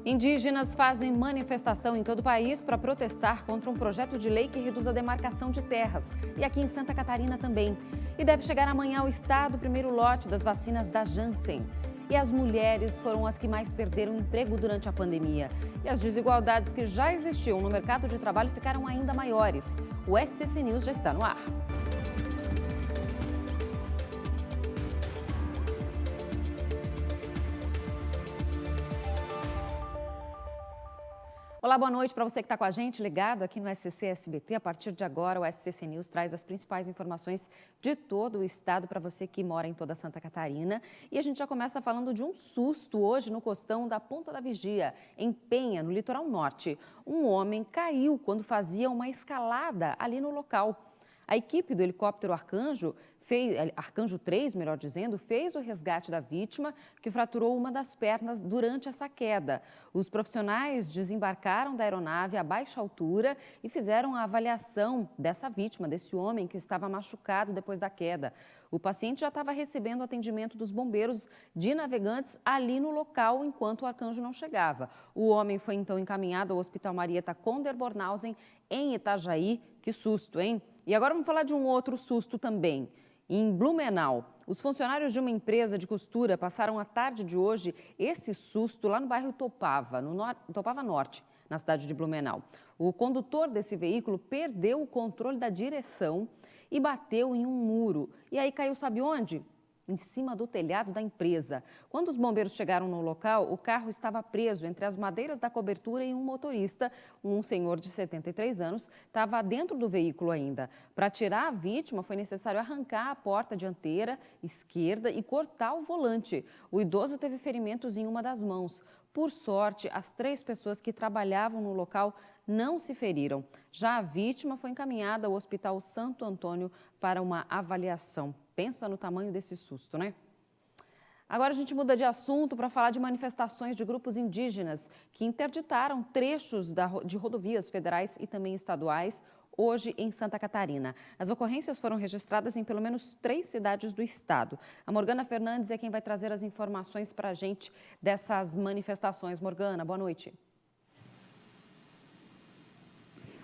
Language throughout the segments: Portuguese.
Indígenas fazem manifestação em todo o país para protestar contra um projeto de lei que reduz a demarcação de terras. E aqui em Santa Catarina também. E deve chegar amanhã ao estado o primeiro lote das vacinas da Janssen. E as mulheres foram as que mais perderam emprego durante a pandemia. E as desigualdades que já existiam no mercado de trabalho ficaram ainda maiores. O SCC News já está no ar. Olá, boa noite para você que está com a gente, ligado aqui no SCC SBT. A partir de agora, o SCC News traz as principais informações de todo o estado para você que mora em toda Santa Catarina. E a gente já começa falando de um susto hoje no costão da Ponta da Vigia, em Penha, no litoral norte. Um homem caiu quando fazia uma escalada ali no local. A equipe do helicóptero Arcanjo 3, melhor dizendo, fez o resgate da vítima, que fraturou uma das pernas durante essa queda. Os profissionais desembarcaram da aeronave a baixa altura e fizeram a avaliação dessa vítima, desse homem que estava machucado depois da queda. O paciente já estava recebendo atendimento dos bombeiros de Navegantes ali no local, enquanto o Arcanjo não chegava. O homem foi então encaminhado ao Hospital Marieta Conder-Bornhausen, em Itajaí. Que susto, hein? E agora vamos falar de um outro susto também. Em Blumenau, os funcionários de uma empresa de costura passaram a tarde de hoje esse susto lá no bairro Topava, Topava Norte, na cidade de Blumenau. O condutor desse veículo perdeu o controle da direção e bateu em um muro. E aí caiu, sabe onde? Em cima do telhado da empresa. Quando os bombeiros chegaram no local, o carro estava preso entre as madeiras da cobertura e um motorista, um senhor de 73 anos, estava dentro do veículo ainda. Para tirar a vítima, foi necessário arrancar a porta dianteira esquerda e cortar o volante. O idoso teve ferimentos em uma das mãos. Por sorte, as 3 pessoas que trabalhavam no local não se feriram. Já a vítima foi encaminhada ao Hospital Santo Antônio para uma avaliação. Pensa no tamanho desse susto, né? Agora a gente muda de assunto para falar de manifestações de grupos indígenas que interditaram trechos de rodovias federais e também estaduais hoje em Santa Catarina. As ocorrências foram registradas em pelo menos 3 cidades do estado. A Morgana Fernandes é quem vai trazer as informações para a gente dessas manifestações. Morgana, boa noite.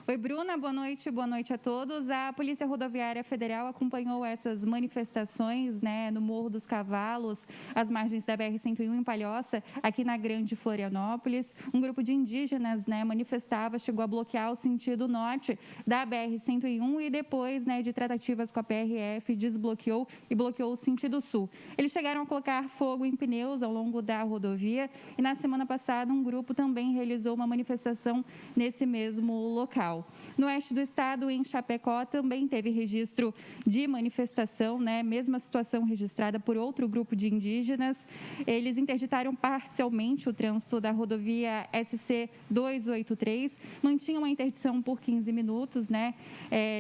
Oi, Bruna, boa noite a todos. A Polícia Rodoviária Federal acompanhou essas manifestações, no Morro dos Cavalos, às margens da BR-101 em Palhoça, aqui na Grande Florianópolis. Um grupo de indígenas, manifestava, chegou a bloquear o sentido norte da BR-101 e depois, de tratativas com a PRF, desbloqueou e bloqueou o sentido sul. Eles chegaram a colocar fogo em pneus ao longo da rodovia e na semana passada um grupo também realizou uma manifestação nesse mesmo local. No oeste do estado, em Chapecó, também teve registro de manifestação, mesma situação registrada por outro grupo de indígenas. Eles interditaram parcialmente o trânsito da rodovia SC 283, mantinham a interdição por 15 minutos,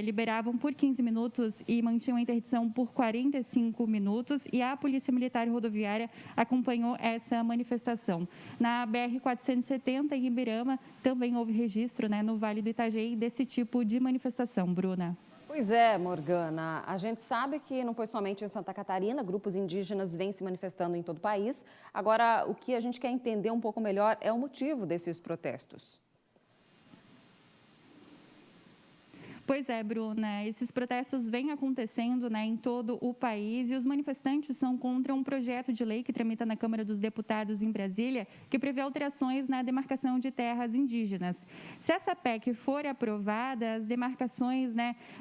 liberavam por 15 minutos e mantinham a interdição por 45 minutos e a Polícia Militar Rodoviária acompanhou essa manifestação. Na BR-470, em Ibirama, também houve registro, no Vale do Itajaí, desse tipo de manifestação, Bruna. Pois é, Morgana. A gente sabe que não foi somente em Santa Catarina, grupos indígenas vêm se manifestando em todo o país. Agora, o que a gente quer entender um pouco melhor é o motivo desses protestos. Pois é, Bruna, esses protestos vêm acontecendo em todo o país e os manifestantes são contra um projeto de lei que tramita na Câmara dos Deputados em Brasília, que prevê alterações na demarcação de terras indígenas. Se essa PEC for aprovada, as demarcações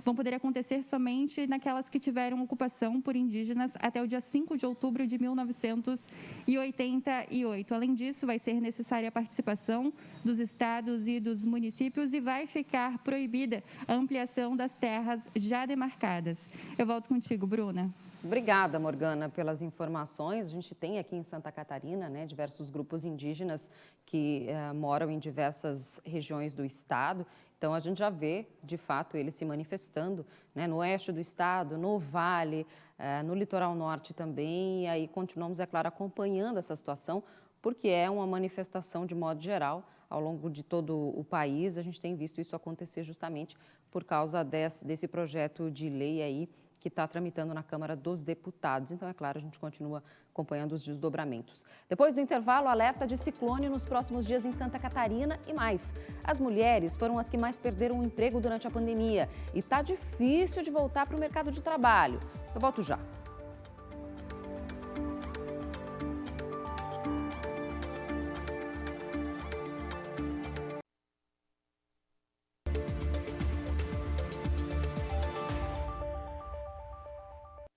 vão poder acontecer somente naquelas que tiveram ocupação por indígenas até o dia 5 de outubro de 1988. Além disso, vai ser necessária a participação dos estados e dos municípios e vai ficar proibida a ampliação das terras já demarcadas. Eu volto contigo, Bruna. Obrigada, Morgana, pelas informações. A gente tem aqui em Santa Catarina, diversos grupos indígenas que moram em diversas regiões do estado. Então, a gente já vê, de fato, eles se manifestando no oeste do estado, no Vale, no litoral norte também. E aí continuamos, é claro, acompanhando essa situação, porque é uma manifestação de modo geral ao longo de todo o país. A gente tem visto isso acontecer justamente por causa desse projeto de lei aí que está tramitando na Câmara dos Deputados. Então, é claro, a gente continua acompanhando os desdobramentos. Depois do intervalo, alerta de ciclone nos próximos dias em Santa Catarina e mais. As mulheres foram as que mais perderam o emprego durante a pandemia e está difícil de voltar para o mercado de trabalho. Eu volto já.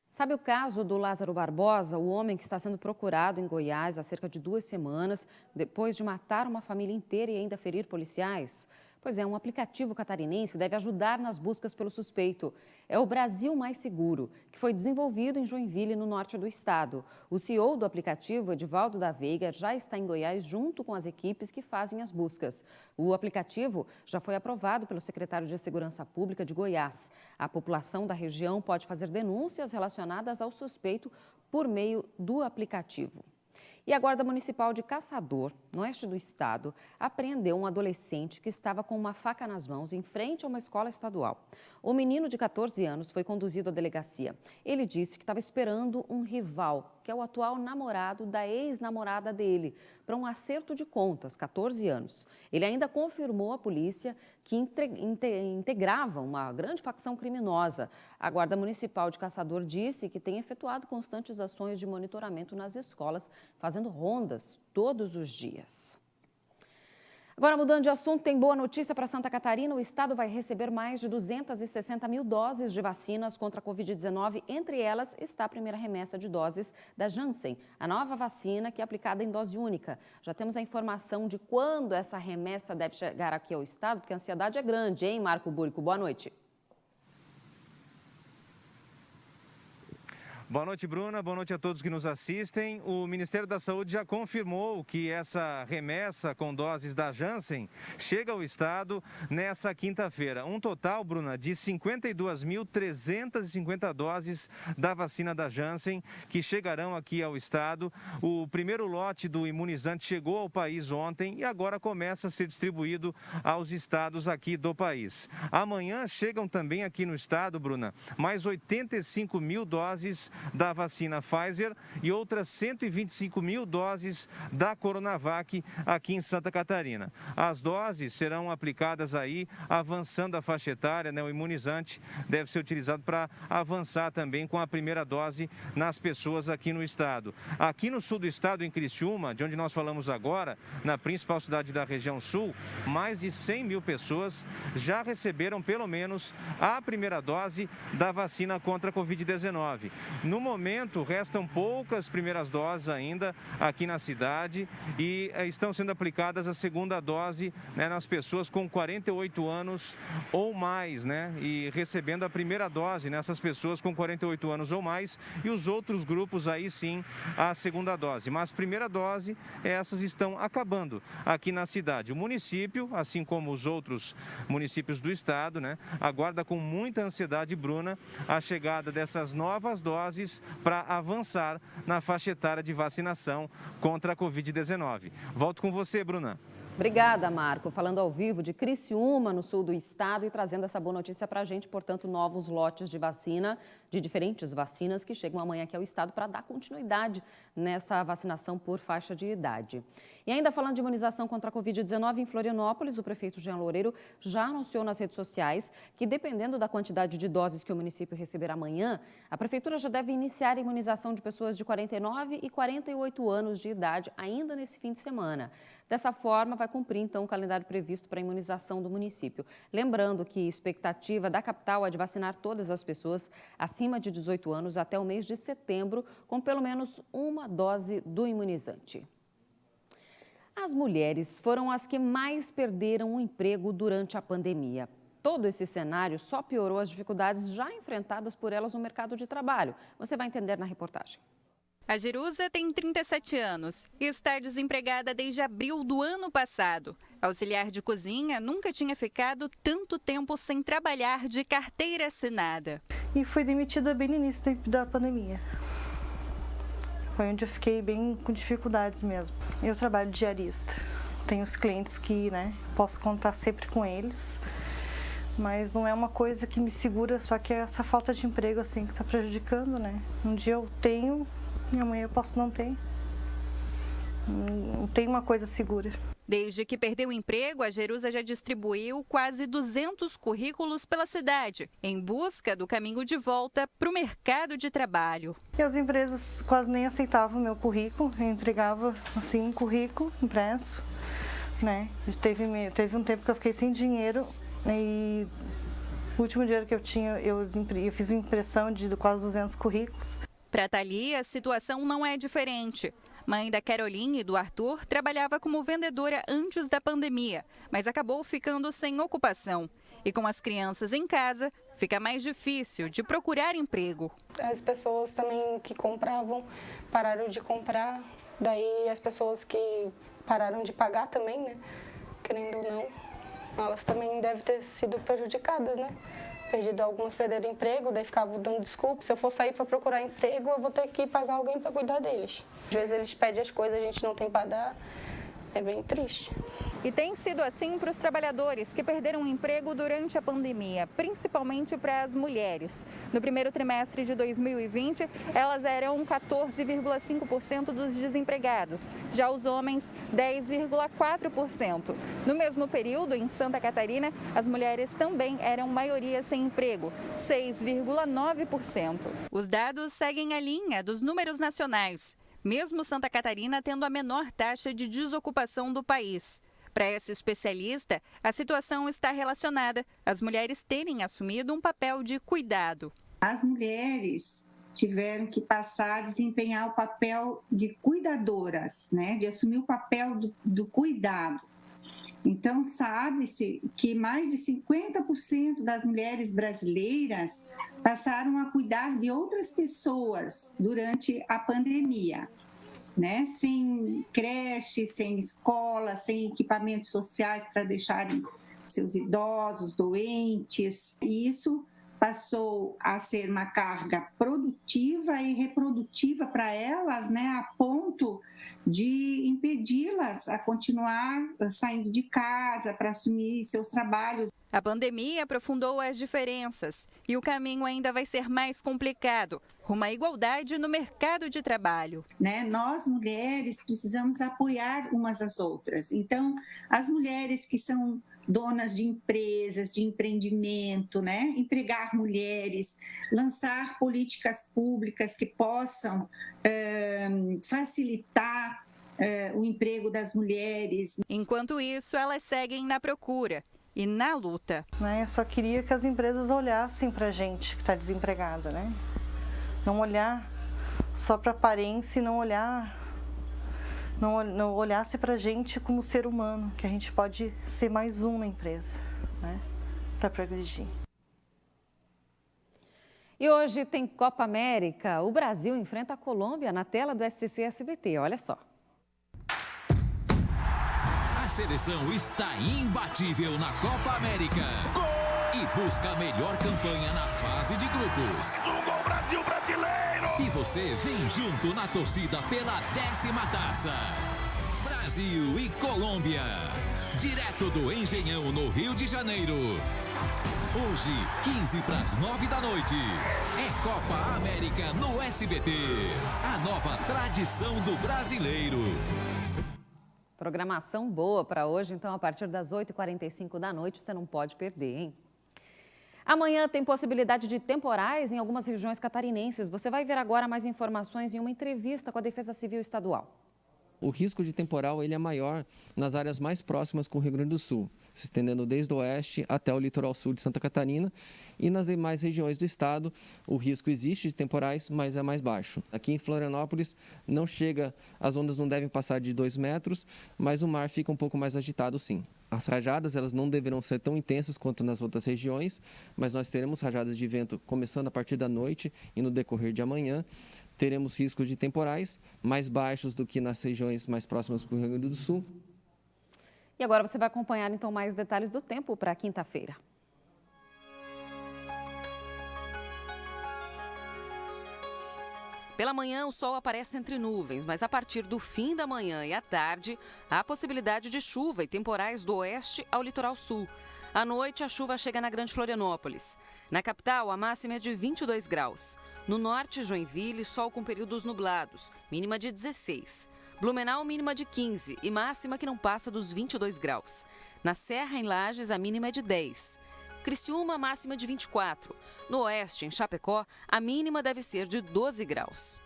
Sabe o caso do Lázaro Barbosa, o homem que está sendo procurado em Goiás há cerca de 2 semanas, depois de matar uma família inteira e ainda ferir policiais? Pois é, um aplicativo catarinense deve ajudar nas buscas pelo suspeito. É o Brasil Mais Seguro, que foi desenvolvido em Joinville, no norte do estado. O CEO do aplicativo, Edivaldo da Veiga, já está em Goiás junto com as equipes que fazem as buscas. O aplicativo já foi aprovado pelo secretário de Segurança Pública de Goiás. A população da região pode fazer denúncias relacionadas ao suspeito por meio do aplicativo. E a Guarda Municipal de Caçador, no oeste do estado, apreendeu um adolescente que estava com uma faca nas mãos em frente a uma escola estadual. O menino de 14 anos foi conduzido à delegacia. Ele disse que estava esperando um rival, que é o atual namorado da ex-namorada dele, para um acerto de contas, 14 anos. Ele ainda confirmou à polícia que integrava uma grande facção criminosa. A Guarda Municipal de Caçador disse que tem efetuado constantes ações de monitoramento nas escolas, fazendo rondas todos os dias. Agora, mudando de assunto, tem boa notícia para Santa Catarina. O estado vai receber mais de 260 mil doses de vacinas contra a Covid-19. Entre elas está a primeira remessa de doses da Janssen, a nova vacina que é aplicada em dose única. Já temos a informação de quando essa remessa deve chegar aqui ao estado, porque a ansiedade é grande, hein, Marco Búrico? Boa noite. Boa noite, Bruna. Boa noite a todos que nos assistem. O Ministério da Saúde já confirmou que essa remessa com doses da Janssen chega ao estado nessa quinta-feira. Um total, Bruna, de 52.350 doses da vacina da Janssen que chegarão aqui ao estado. O primeiro lote do imunizante chegou ao país ontem e agora começa a ser distribuído aos estados aqui do país. Amanhã chegam também aqui no estado, Bruna, mais 85 mil doses da vacina Pfizer e outras 125 mil doses da Coronavac aqui em Santa Catarina. As doses serão aplicadas aí, avançando a faixa etária, né? O imunizante deve ser utilizado para avançar também com a primeira dose nas pessoas aqui no estado. Aqui no sul do estado, em Criciúma, de onde nós falamos agora, na principal cidade da região sul, mais de 100 mil pessoas já receberam pelo menos a primeira dose da vacina contra a Covid-19. No momento, restam poucas primeiras doses ainda aqui na cidade e estão sendo aplicadas a segunda dose, né, nas pessoas com 48 anos ou mais, né, e recebendo a primeira dose nessas pessoas com 48 anos ou mais e os outros grupos aí sim a segunda dose. Mas primeira dose, essas estão acabando aqui na cidade. O município, assim como os outros municípios do estado, né, aguarda com muita ansiedade, Bruna, a chegada dessas novas doses para avançar na faixa etária de vacinação contra a Covid-19. Volto com você, Bruna. Obrigada, Marco. Falando ao vivo de Criciúma, no sul do estado, e trazendo essa boa notícia para a gente, portanto, novos lotes de vacina, de diferentes vacinas que chegam amanhã aqui ao estado para dar continuidade nessa vacinação por faixa de idade. E ainda falando de imunização contra a Covid-19, em Florianópolis, o prefeito Jean Loureiro já anunciou nas redes sociais que, dependendo da quantidade de doses que o município receber amanhã, a prefeitura já deve iniciar a imunização de pessoas de 49 e 48 anos de idade ainda nesse fim de semana. Dessa forma, vai cumprir, então, o calendário previsto para a imunização do município. Lembrando que a expectativa da capital é de vacinar todas as pessoas acima de 18 anos até o mês de setembro, com pelo menos uma dose do imunizante. As mulheres foram as que mais perderam o emprego durante a pandemia. Todo esse cenário só piorou as dificuldades já enfrentadas por elas no mercado de trabalho. Você vai entender na reportagem. A Jerusa tem 37 anos e está desempregada desde abril do ano passado. Auxiliar de cozinha, nunca tinha ficado tanto tempo sem trabalhar de carteira assinada. E fui demitida bem no início da pandemia. Foi onde eu fiquei bem com dificuldades mesmo. Eu trabalho de diarista. Tenho os clientes que, posso contar sempre com eles. Mas não é uma coisa que me segura, só que é essa falta de emprego assim que está prejudicando, né? Um dia eu tenho e amanhã eu posso não ter. Não tem uma coisa segura. Desde que perdeu o emprego, a Jerusa já distribuiu quase 200 currículos pela cidade, em busca do caminho de volta para o mercado de trabalho. E as empresas quase nem aceitavam o meu currículo, eu entregava assim um currículo impresso, né? Teve um tempo que eu fiquei sem dinheiro e o último dinheiro que eu tinha, eu fiz uma impressão de quase 200 currículos. Para Thalia, a situação não é diferente. Mãe da Caroline e do Arthur trabalhava como vendedora antes da pandemia, mas acabou ficando sem ocupação. E com as crianças em casa, fica mais difícil de procurar emprego. As pessoas também que compravam pararam de comprar, daí as pessoas que pararam de pagar também, né? Querendo ou não, elas também devem ter sido prejudicadas, né? Algumas perderam emprego, daí ficavam dando desculpa. Se eu for sair para procurar emprego, eu vou ter que pagar alguém para cuidar deles. Às vezes eles pedem as coisas, a gente não tem para dar. É bem triste. E tem sido assim para os trabalhadores que perderam o emprego durante a pandemia, principalmente para as mulheres. No primeiro trimestre de 2020, elas eram 14,5% dos desempregados. Já os homens, 10,4%. No mesmo período, em Santa Catarina, as mulheres também eram maioria sem emprego, 6,9%. Os dados seguem a linha dos números nacionais, mesmo Santa Catarina tendo a menor taxa de desocupação do país. Para essa especialista, a situação está relacionada às mulheres terem assumido um papel de cuidado. As mulheres tiveram que passar a desempenhar o papel de cuidadoras, né? De assumir o papel do cuidado. Então, sabe-se que mais de 50% das mulheres brasileiras passaram a cuidar de outras pessoas durante a pandemia, né? Sem creche, sem escola, sem equipamentos sociais para deixarem seus idosos doentes. E isso passou a ser uma carga produtiva e reprodutiva para elas, né? A ponto de impedi-las a continuar saindo de casa para assumir seus trabalhos. A pandemia aprofundou as diferenças e o caminho ainda vai ser mais complicado, rumo à igualdade no mercado de trabalho. Né? Nós, mulheres, precisamos apoiar umas às outras. Então, as mulheres que são donas de empresas, de empreendimento, né? Empregar mulheres, lançar políticas públicas que possam facilitar o emprego das mulheres. Enquanto isso, elas seguem na procura e na luta. Eu só queria que as empresas olhassem para a gente que está desempregada, né? Não olhar só para a aparência e não olhasse para a gente como ser humano, que a gente pode ser mais um na empresa, né? Para progredir. E hoje tem Copa América. O Brasil enfrenta a Colômbia na tela do SCC SBT. Olha só. A seleção está imbatível na Copa América. E busca a melhor campanha na fase de grupos. Um gol Brasil brasileiro! E você vem junto na torcida pela 10ª taça. Brasil e Colômbia. Direto do Engenhão, no Rio de Janeiro. Hoje, 8:45 da noite. É Copa América no SBT. A nova tradição do brasileiro. Programação boa para hoje, então a partir das 8h45 da noite você não pode perder, hein? Amanhã tem possibilidade de temporais em algumas regiões catarinenses. Você vai ver agora mais informações em uma entrevista com a Defesa Civil Estadual. O risco de temporal ele é maior nas áreas mais próximas com o Rio Grande do Sul, se estendendo desde o oeste até o litoral sul de Santa Catarina, e nas demais regiões do estado o risco existe de temporais, mas é mais baixo. Aqui em Florianópolis não chega, as ondas não devem passar de 2 metros, mas o mar fica um pouco mais agitado sim. As rajadas elas não deverão ser tão intensas quanto nas outras regiões, mas nós teremos rajadas de vento começando a partir da noite e no decorrer de amanhã. Teremos riscos de temporais mais baixos do que nas regiões mais próximas do Rio Grande do Sul. E agora você vai acompanhar então mais detalhes do tempo para quinta-feira. Pela manhã, o sol aparece entre nuvens, mas a partir do fim da manhã e à tarde, há possibilidade de chuva e temporais do oeste ao litoral sul. À noite, a chuva chega na Grande Florianópolis. Na capital, a máxima é de 22 graus. No norte, Joinville, sol com períodos nublados, mínima de 16. Blumenau, mínima de 15 e máxima que não passa dos 22 graus. Na Serra, em Lages, a mínima é de 10. Criciúma, máxima de 24. No oeste, em Chapecó, a mínima deve ser de 12 graus.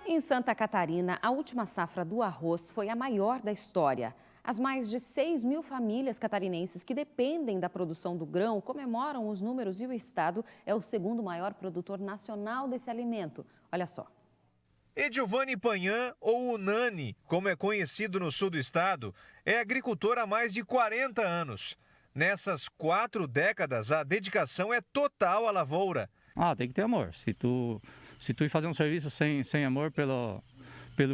Em Santa Catarina, a última safra do arroz foi a maior da história. As mais de 6 mil famílias catarinenses que dependem da produção do grão comemoram os números e o estado é o segundo maior produtor nacional desse alimento. Olha só. Edilvane Panhan, ou o Nani, como é conhecido no sul do estado, é agricultor há mais de 40 anos. Nessas 4 décadas, a dedicação é total à lavoura. Tem que ter amor. Se tu ir fazer um serviço sem amor pelo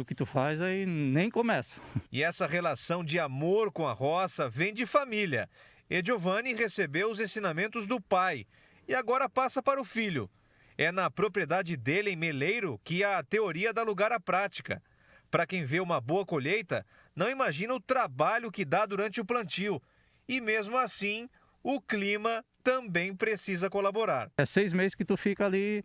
que tu faz, aí nem começa. E essa relação de amor com a roça vem de família. Edilvane recebeu os ensinamentos do pai e agora passa para o filho. É na propriedade dele, em Meleiro, que a teoria dá lugar à prática. Para quem vê uma boa colheita, não imagina o trabalho que dá durante o plantio. E mesmo assim, o clima também precisa colaborar. É 6 meses que tu fica ali,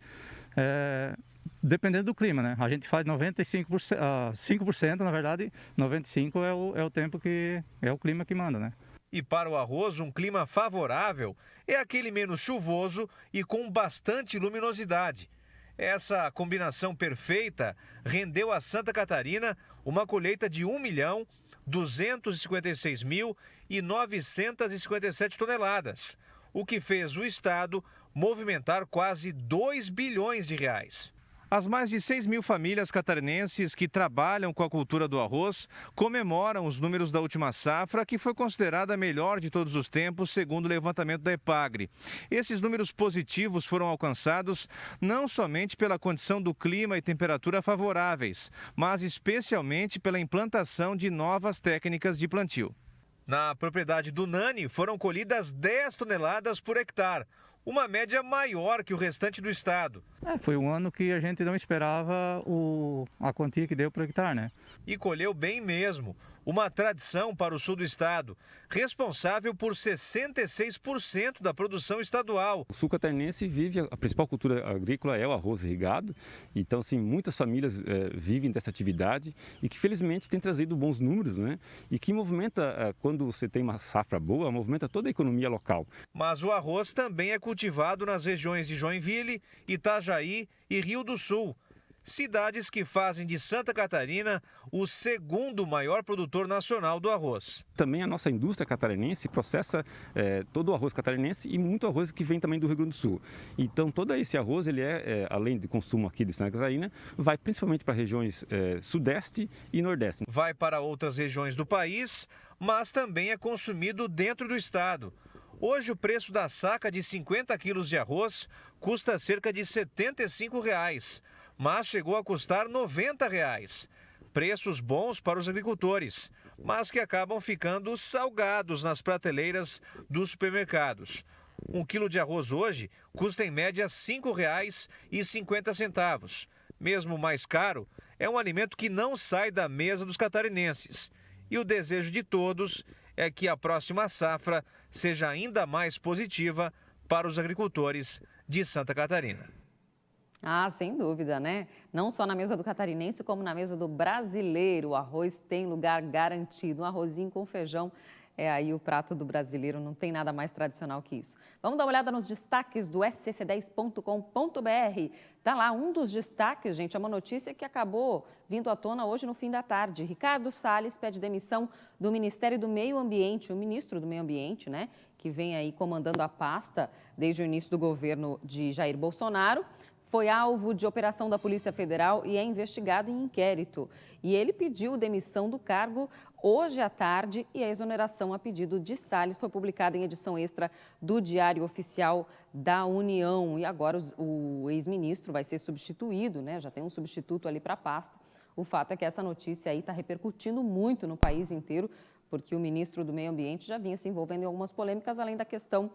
dependendo do clima, né? A gente faz 95%, 5%, na verdade, 95% é o tempo que é o clima que manda, né? E para o arroz, um clima favorável é aquele menos chuvoso e com bastante luminosidade. Essa combinação perfeita rendeu a Santa Catarina uma colheita de 1.256.957 toneladas, o que fez o estado movimentar quase 2 bilhões de reais. As mais de 6 mil famílias catarinenses que trabalham com a cultura do arroz comemoram os números da última safra, que foi considerada a melhor de todos os tempos, segundo o levantamento da EPAGRE. Esses números positivos foram alcançados não somente pela condição do clima e temperatura favoráveis, mas especialmente pela implantação de novas técnicas de plantio. Na propriedade do Nani foram colhidas 10 toneladas por hectare, uma média maior que o restante do estado. Foi um ano que a gente não esperava a quantia que deu por hectare, né? E colheu bem mesmo. Uma tradição para o sul do estado, responsável por 66% da produção estadual. O sul catarinense vive, a principal cultura agrícola é o arroz irrigado. Então, assim, muitas famílias vivem dessa atividade e que, felizmente, tem trazido bons números, né? E que movimenta, quando você tem uma safra boa, movimenta toda a economia local. Mas o arroz também é cultivado nas regiões de Joinville, Itajaí e Rio do Sul. Cidades que fazem de Santa Catarina o segundo maior produtor nacional do arroz. Também a nossa indústria catarinense processa todo o arroz catarinense e muito arroz que vem também do Rio Grande do Sul. Então todo esse arroz, ele além de consumo aqui de Santa Catarina, vai principalmente para regiões sudeste e nordeste. Vai para outras regiões do país, mas também é consumido dentro do estado. Hoje o preço da saca de 50 quilos de arroz custa cerca de R$ 75. Mas chegou a custar R$ 90. Preços bons para os agricultores, mas que acabam ficando salgados nas prateleiras dos supermercados. 1 quilo de arroz hoje custa em média R$ 5,50. Mesmo mais caro, é um alimento que não sai da mesa dos catarinenses. E o desejo de todos é que a próxima safra seja ainda mais positiva para os agricultores de Santa Catarina. Sem dúvida, né? Não só na mesa do catarinense, como na mesa do brasileiro. O arroz tem lugar garantido. Um arrozinho com feijão é aí o prato do brasileiro. Não tem nada mais tradicional que isso. Vamos dar uma olhada nos destaques do scc10.com.br. Tá lá um dos destaques, gente. É uma notícia que acabou vindo à tona hoje no fim da tarde. Ricardo Salles pede demissão do Ministério do Meio Ambiente, o ministro do Meio Ambiente, né? Que vem aí comandando a pasta desde o início do governo de Jair Bolsonaro. Foi alvo de operação da Polícia Federal e é investigado em inquérito. E ele pediu demissão do cargo hoje à tarde e a exoneração a pedido de Salles foi publicada em edição extra do Diário Oficial da União. E agora o ex-ministro vai ser substituído, né? Já tem um substituto ali para a pasta. O fato é que essa notícia aí está repercutindo muito no país inteiro, porque o ministro do Meio Ambiente já vinha se envolvendo em algumas polêmicas, além da questão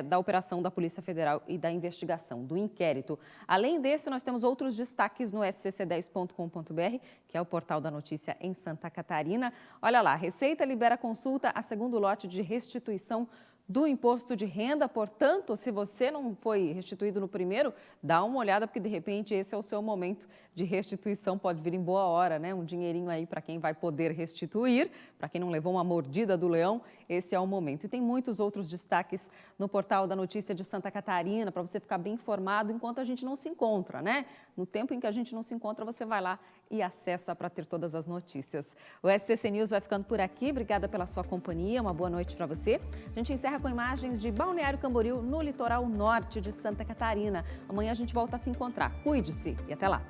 da operação da Polícia Federal e da investigação, do inquérito. Além desse, nós temos outros destaques no scc10.com.br, que é o portal da notícia em Santa Catarina. Olha lá, a Receita libera consulta a segundo lote de restituição do imposto de renda. Portanto, se você não foi restituído no primeiro, dá uma olhada, porque de repente esse é o seu momento de restituição, pode vir em boa hora, né? Um dinheirinho aí para quem vai poder restituir, para quem não levou uma mordida do leão, esse é o momento. E tem muitos outros destaques no portal da Notícia de Santa Catarina, para você ficar bem informado enquanto a gente não se encontra, né? No tempo em que a gente não se encontra, você vai lá e acessa para ter todas as notícias. O SCC News vai ficando por aqui. Obrigada pela sua companhia, uma boa noite para você. A gente encerra com imagens de Balneário Camboriú, no litoral norte de Santa Catarina. Amanhã a gente volta a se encontrar. Cuide-se e até lá.